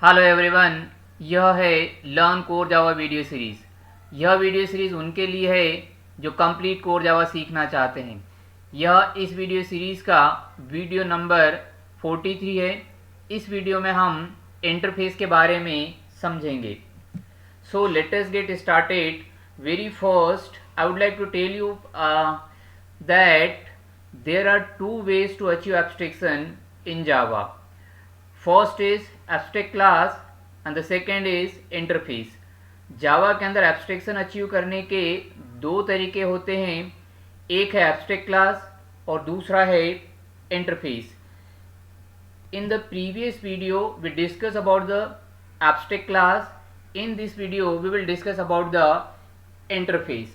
Hello everyone, यह है learn core Java video series. यह वीडियो सीरीज़ उनके लिए है जो कंप्लीट कोर जावा सीखना चाहते हैं। यह इस वीडियो सीरीज़ का वीडियो नंबर 43 है। इस वीडियो में हम इंटरफेस के बारे में समझेंगे। So let us get started. Very first I would like to tell you that there are two ways to achieve abstraction in Java. First is abstract class and the second is interface. Java के अंदर abstraction achieve करने के दो तरीके होते हैं, एक है abstract class और दूसरा है interface. In the previous video we discussed about the abstract class. In this video we will discuss about the interface.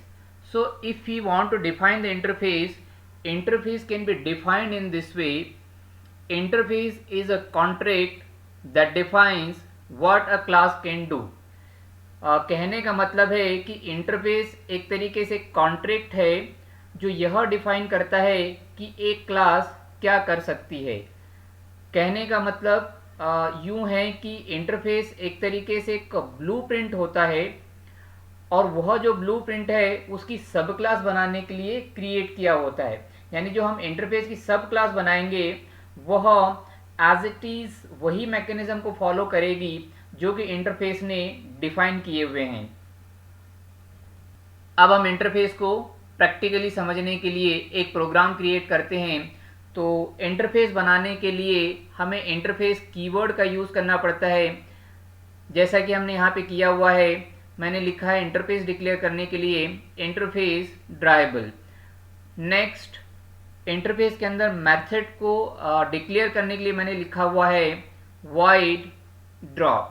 So if we want to define the interface, interface can be defined in this way. Interface is a contract that defines what a class can do. कहने का मतलब है कि interface एक तरीके से contract है जो यह डिफाइन करता है कि एक क्लास क्या कर सकती है। कहने का मतलब यूँ है कि इंटरफेस एक तरीके से एक ब्लूप्रिंट होता है और वह जो ब्लूप्रिंट है उसकी सब क्लास बनाने के लिए क्रिएट किया होता है। यानी जो हम इंटरफेस की सब क्लास बनाएंगे वह एज इट इज़ वही मैकेनिज्म को फॉलो करेगी जो कि इंटरफेस ने डिफाइन किए हुए हैं। अब हम इंटरफेस को प्रैक्टिकली समझने के लिए एक प्रोग्राम क्रिएट करते हैं। तो इंटरफेस बनाने के लिए हमें इंटरफेस कीवर्ड का यूज़ करना पड़ता है, जैसा कि हमने यहाँ पे किया हुआ है। मैंने लिखा है इंटरफेस डिक्लेयर करने के लिए इंटरफेस ड्राइबल। नेक्स्ट, इंटरफेस के अंदर मेथड को डिक्लेयर करने के लिए मैंने लिखा हुआ है void draw,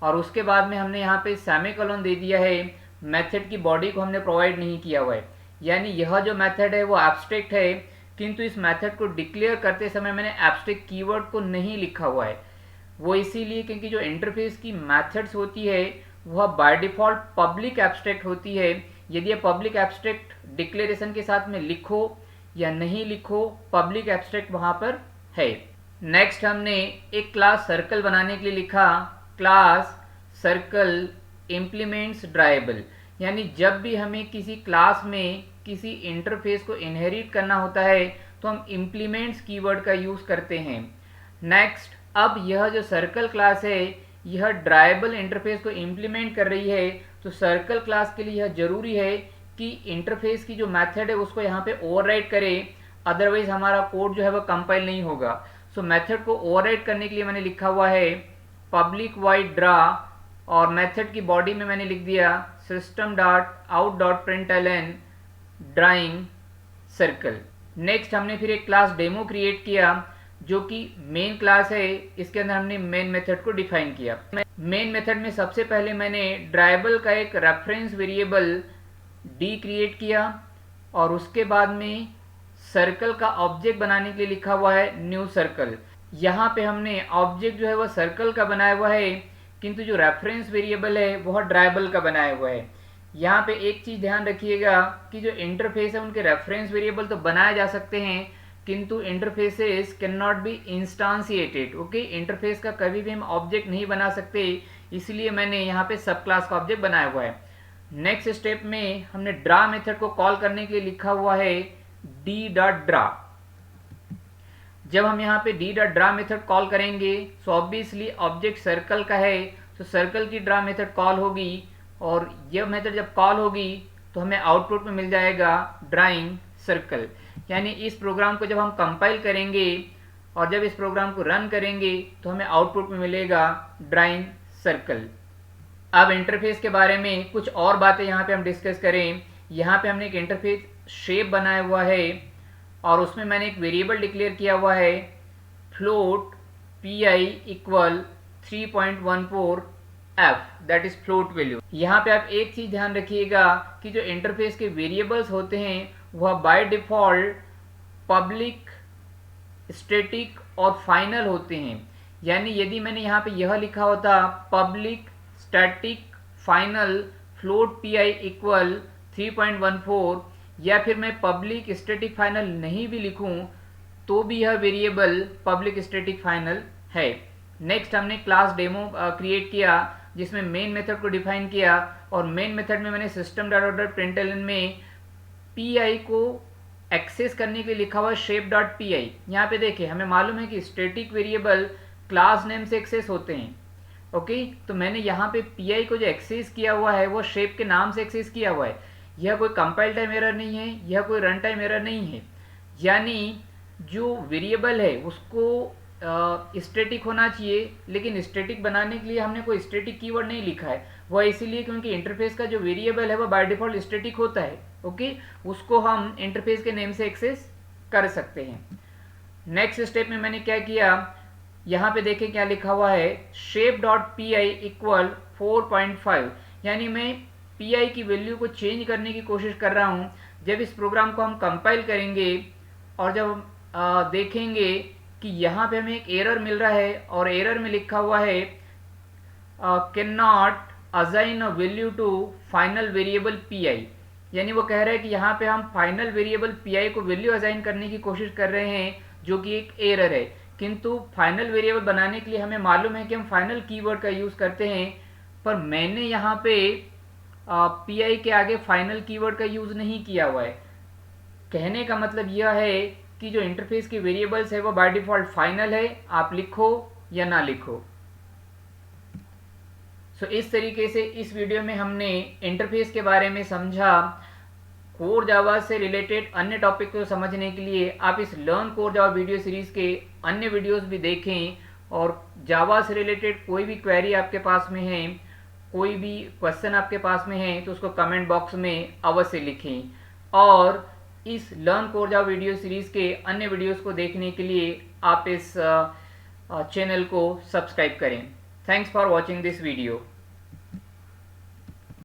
और उसके बाद में हमने यहाँ पे सेमीकोलन दे दिया है। मेथड की बॉडी को हमने प्रोवाइड नहीं किया हुआ है, यानी यह जो मेथड है वो एब्स्ट्रैक्ट है, किंतु इस मेथड को डिक्लेयर करते समय मैंने एब्स्ट्रैक्ट कीवर्ड को नहीं लिखा हुआ है। वो इसीलिए क्योंकि जो इंटरफेस की मेथड्स होती है वह बाय डिफ़ॉल्ट पब्लिक एब्स्ट्रैक्ट होती है। यदि आप पब्लिक एब्स्ट्रैक्ट डिक्लेरेशन के साथ में लिखो या नहीं लिखो, पब्लिक एब्स्ट्रैक्ट वहाँ पर है। नेक्स्ट, हमने एक क्लास सर्कल बनाने के लिए लिखा क्लास सर्कल इम्प्लीमेंट्स ड्राइबल, यानी जब भी हमें किसी क्लास में किसी इंटरफेस को इनहेरिट करना होता है तो हम इम्प्लीमेंट्स कीवर्ड का यूज़ करते हैं। नेक्स्ट, अब यह जो सर्कल क्लास है यह ड्राइबल इंटरफेस को इम्प्लीमेंट कर रही है, तो सर्कल क्लास के लिए यह जरूरी है कि इंटरफेस की जो मेथड है उसको यहाँ पे ओवरराइड करे, अदरवाइज हमारा कोड जो है वह कंपाइल नहीं होगा। सो मेथड को ओवरराइड करने के लिए मैंने लिखा हुआ है पब्लिक वाइड ड्रा, और मेथड की बॉडी में मैंने लिख दिया system.out.println ड्राइंग सर्कल। नेक्स्ट, हमने फिर एक क्लास डेमो क्रिएट किया जो कि मेन क्लास है। इसके अंदर हमने मेन मेथड को डिफाइन किया। मेन मेथड में सबसे पहले मैंने ड्राइबल का एक रेफरेंस वेरिएबल डी क्रिएट किया, और उसके बाद में सर्कल का ऑब्जेक्ट बनाने के लिए लिखा हुआ है न्यू सर्कल। यहाँ पे हमने ऑब्जेक्ट जो है वह सर्कल का बनाया हुआ है, किंतु जो रेफरेंस वेरिएबल है वह ड्राइबल का बनाया हुआ है। यहाँ पे एक चीज़ ध्यान रखिएगा कि जो इंटरफेस है उनके रेफरेंस वेरिएबल तो बनाए जा सकते हैं, किंतु interfaces can not be instantiated. Okay, interface का कभी भी हम ऑब्जेक्ट नहीं बना सकते, इसलिए मैंने यहाँ पे सब क्लास का ऑब्जेक्ट बनाया हुआ है। नेक्स्ट स्टेप में हमने ड्रा मेथड को कॉल करने के लिए लिखा हुआ है d.ड्रा। जब हम यहाँ पे d.ड्रा मेथड कॉल करेंगे तो ऑब्वियसली ऑब्जेक्ट सर्कल का है, तो सर्कल की ड्रा मेथड कॉल होगी, और यह मेथड जब कॉल होगी तो हमें आउटपुट में मिल जाएगा ड्राइंग सर्कल। यानी इस प्रोग्राम को जब हम कंपाइल करेंगे और जब इस प्रोग्राम को रन करेंगे तो हमें आउटपुट में मिलेगा ड्राइंग सर्कल। अब इंटरफेस के बारे में कुछ और बातें यहाँ पे हम डिस्कस करें। यहाँ पे हमने एक इंटरफेस शेप बनाया हुआ है और उसमें मैंने एक वेरिएबल डिक्लेयर किया हुआ है float pi equal 3.14 f, that is float value. यहाँ पे आप एक चीज़ ध्यान रखिएगा कि जो इंटरफेस के वेरिएबल्स होते हैं वह बाय डिफ़ॉल्ट पब्लिक, स्टैटिक और फाइनल होते हैं। यानी यदि मैंने यहाँ पे यह लिखा होता public static final float pi equal 3.14, या फिर मैं पब्लिक स्टैटिक फाइनल नहीं भी लिखूं तो भी यह वेरिएबल पब्लिक स्टैटिक फाइनल है। नेक्स्ट हमने क्लास डेमो क्रिएट किया जिसमें मेन मेथड को डिफाइन किया, और मेन मेथड में मैंने system dot out dot println में पी को एक्सेस करने के लिए लिखा हुआ शेप डॉट पी आई। यहाँ पे देखिए हमें मालूम है कि स्टैटिक वेरिएबल क्लास नेम से एक्सेस होते हैं। ओके, तो मैंने यहाँ पे पी आई को जो एक्सेस किया हुआ है वो शेप के नाम से एक्सेस किया हुआ है। यह कोई कंपाइल टाइम एरर नहीं है, यह कोई रन टाइम एरर नहीं है। यानी जो वेरिएबल है उसको स्टैटिक होना चाहिए, लेकिन स्टैटिक बनाने के लिए हमने कोई स्टैटिक कीवर्ड नहीं लिखा है। वह इसीलिए क्योंकि इंटरफेस का जो वेरिएबल है वह बाय डिफॉल्ट स्टैटिक होता है। ओके, उसको हम इंटरफेस के नेम से एक्सेस कर सकते हैं। नेक्स्ट स्टेप में मैंने क्या किया, यहाँ पे देखें क्या लिखा हुआ है, shape dot P I equal 4.5, यानी मैं पी आई की वैल्यू को चेंज करने की कोशिश कर रहा हूँ। जब इस प्रोग्राम को हम कंपाइल करेंगे और जब देखेंगे कि यहाँ पे हमें एक एरर मिल रहा है और एरर में लिखा हुआ है cannot assign a value to final variable P I, यानी वो कह रहा है कि यहाँ पे हम फाइनल वेरिएबल पी आई को वैल्यू असाइन करने की कोशिश कर रहे हैं, जो कि एक एरर है। किंतु फाइनल वेरिएबल बनाने के लिए हमें मालूम है कि हम फाइनल कीवर्ड का यूज़ करते हैं, पर मैंने यहाँ पे पी आई के आगे फाइनल कीवर्ड का यूज़ नहीं किया हुआ है। कहने का मतलब यह है कि जो इंटरफेस की वेरिएबल्स है वो बाय डिफॉल्ट फाइनल है, आप लिखो या ना लिखो। सो इस तरीके से इस वीडियो में हमने इंटरफेस के बारे में समझा। कोर जावा से रिलेटेड अन्य टॉपिक को समझने के लिए आप इस learn core Java video series के अन्य वीडियोस भी देखें, और जावा से रिलेटेड कोई भी क्वेरी आपके पास में है, कोई भी क्वेश्चन आपके पास में है, तो उसको कमेंट बॉक्स में अवश्य लिखें। और इस learn core Java video series के अन्य वीडियोस को देखने के लिए आप इस चैनल को सब्सक्राइब करें। Thanks for watching this video.